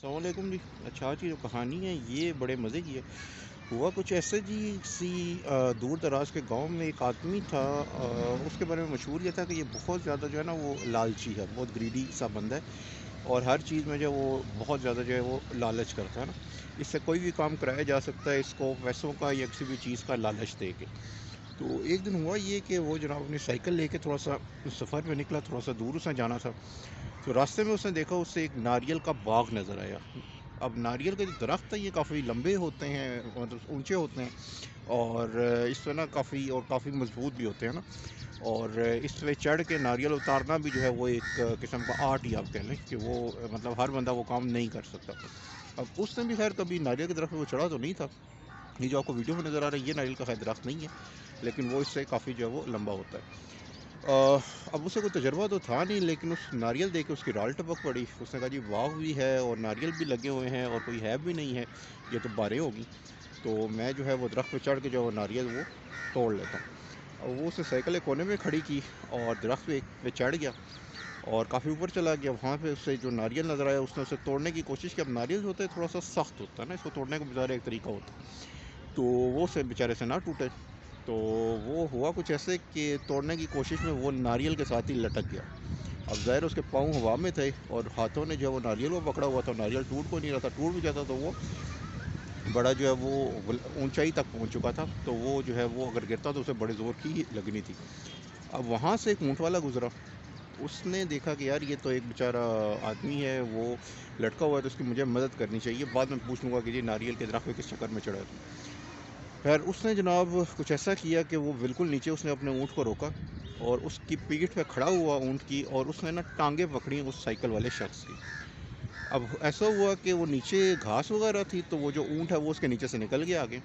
अस्सलाम वालेकुम जी। अच्छा जी, जो कहानी है ये बड़े मज़े की है। हुआ कुछ ऐसे जी, दूर दराज के गांव में एक आदमी था। उसके बारे में मशहूर ये था कि ये बहुत ज़्यादा जो है ना वो लालची है, बहुत ग्रीडी सा बंदा है। और हर चीज़ में जो है वो बहुत ज़्यादा जो है वो लालच करता है ना। इससे कोई भी काम कराया जा सकता है इसको पैसों का या किसी भी चीज़ का लालच दे के। तो एक दिन हुआ ये कि वो जनाब अपनी साइकिल लेके थोड़ा सा सफ़र पे निकला, थोड़ा सा दूर उसे जाना था। तो रास्ते में उसने देखा, उससे एक नारियल का बाग नज़र आया। अब नारियल के जो दरख्त हैं ये काफ़ी लंबे होते हैं, मतलब ऊंचे होते हैं। और इस पे ना काफ़ी मजबूत भी होते हैं ना। और इस पे चढ़ के नारियल उतारना भी जो है वो एक किस्म का आर्ट ही आप कह लें कि वो मतलब हर बंदा वो काम नहीं कर सकता। अब उसने भी खैर कभी नारियल के दरख्त पे वो चढ़ा तो नहीं था। ये जो आपको वीडियो में नज़र आ रहा है ये नारियल का खैर दरख्त नहीं है, लेकिन वो इससे काफ़ी जो है वो लंबा होता है। अब उसे कोई तजुर्बा तो था नहीं, लेकिन उस नारियल देख के उसकी राल टपक पड़ी। उसने कहा जी बाग भी है और नारियल भी लगे हुए हैं और कोई है भी नहीं है, ये तो बारें होगी। तो मैं जो है वो दरख्त पे चढ़ के जो है वो नारियल वो तोड़ लेता हूँ। और वो उसने साइकिल एक कोने में खड़ी की और दरख्त पे चढ़ गया और काफ़ी ऊपर चला गया। वहाँ पे उससे जो नारियल नज़र आया उसने उसे तोड़ने की कोशिश की। अब नारियल जो होता है थोड़ा सा सख्त होता है ना, इसको तोड़ने का बेचारा एक तरीका होता है। तो वो से बेचारे से ना टूटे। तो वो हुआ कुछ ऐसे कि तोड़ने की कोशिश में वो नारियल के साथ ही लटक गया। अब ज़ाहिर उसके पाँव हवा में थे और हाथों ने जो है वो नारियल को पकड़ा हुआ था। नारियल टूट को नहीं रहा था, टूट भी जाता तो वो बड़ा जो है वो ऊंचाई तक पहुंच चुका था। तो वो जो है वो अगर गिरता तो उसे बड़े ज़ोर की लगनी थी। अब वहाँ से एक ऊँट वाला गुजरा। उसने देखा कि यार ये तो एक बेचारा आदमी है, वो लटका हुआ है, तो उसकी मुझे मदद करनी चाहिए। बाद में पूछ लूँगा कि जी नारियल के दरख्त पे किस चक्कर में चढ़ा है तुम। खैर उसने जनाब कुछ ऐसा किया कि वो बिल्कुल नीचे उसने अपने ऊँट को रोका और उसकी पीठ पे खड़ा हुआ ऊँट की, और उसने ना टांगे पकड़ी उस साइकिल वाले शख्स की। अब ऐसा हुआ कि वो नीचे घास वगैरह थी, तो वो जो ऊँट है वो उसके नीचे से निकल गया आगे।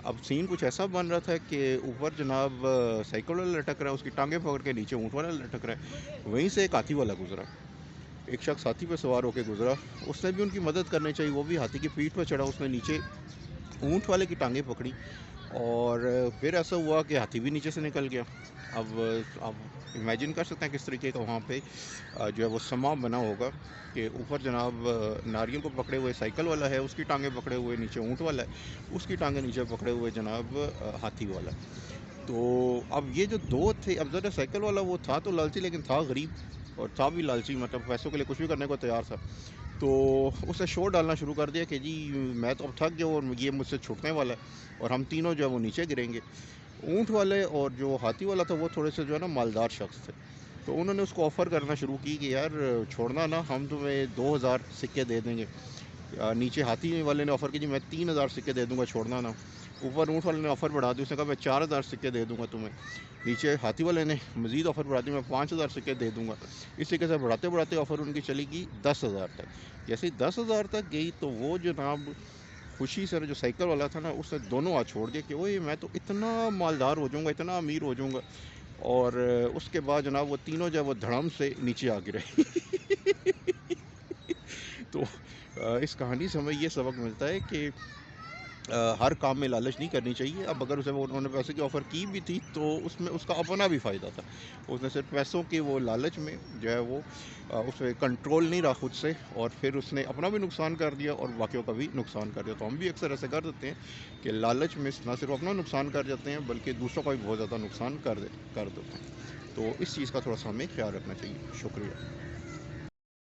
अब सीन कुछ ऐसा बन रहा था कि ऊपर जनाब साइकिल वाला लटक रहा है, उसकी टांगे पकड़ के नीचे ऊँट वाला लटक रहा है। वहीं से एक हाथी वाला गुजरा। एक शख्स हाथी पे सवार होकर गुजरा। उसने भी उनकी मदद करनी चाहिए, वो भी हाथी की पीठ पर चढ़ा, उसने नीचे ऊँट वाले की टांगे पकड़ी। और फिर ऐसा हुआ कि हाथी भी नीचे से निकल गया। अब आप इमेजिन कर सकते हैं किस तरीके का वहाँ पे जो है वो समा बना होगा कि ऊपर जनाब नारियल को पकड़े हुए साइकिल वाला है, उसकी टांगें पकड़े हुए नीचे ऊँट वाला है, उसकी टांगें नीचे पकड़े हुए जनाब हाथी वाला। तो अब ये जो दो थे, अब ज़रा साइकिल वाला वो था तो लालची, लेकिन था गरीब और था भी लालची, मतलब पैसों के लिए कुछ भी करने को तैयार था। तो उसने शोर डालना शुरू कर दिया कि जी मैं तो अब थक गया और ये मुझसे छूटने वाला है और हम तीनों जो है वो नीचे गिरेंगे। ऊँट वाले और जो हाथी वाला था वो थोड़े से जो है ना मालदार शख्स थे। तो उन्होंने उसको ऑफ़र करना शुरू की कि यार छोड़ना ना, हम तुम्हें 2000 सिक्के दे देंगे। नीचे हाथी वाले ने ऑफ़र की जी मैं 3000 सिक्के दे दूंगा, छोड़ना ना। ऊपर ऊँट वाले ने ऑफ़र बढ़ा दी, उसने कहा मैं 4000 सिक्के दे दूंगा तुम्हें। नीचे हाथी वाले ने मज़ीद ऑफ़र बढ़ा दी, मैं 5000 सिक्के दे दूंगा। इस तरीके से बढ़ाते बढ़ाते ऑफ़र उनकी चली गई 10,000 तक। जैसे ही 10,000 तक गई तो वो जनाब खुशी से जो साइकिल वाला था ना उसने दोनों हाथ छोड़ दिए कि ओए मैं तो इतना मालदार हो जाऊंगा, इतना अमीर हो जाऊंगा। और उसके बाद जनाब वो तीनों जो है वो धड़म से नीचे आ गिरे। तो इस कहानी से हमें ये सबक मिलता है कि हर काम में लालच नहीं करनी चाहिए। अब अगर उसे वो उन्होंने पैसे की ऑफ़र की भी थी तो उसमें उसका अपना भी फ़ायदा था। उसने सिर्फ पैसों के वो लालच में जो है वो उसे कंट्रोल नहीं रहा खुद से, और फिर उसने अपना भी नुकसान कर दिया और बाकियों का भी नुकसान कर दिया। तो हम भी अक्सर ऐसे कर देते हैं कि लालच में ना सिर्फ अपना नुकसान कर जाते हैं बल्कि दूसरों का भी बहुत ज़्यादा नुकसान कर देते हैं। तो इस चीज़ का थोड़ा सा हमें ख्याल रखना चाहिए। शुक्रिया।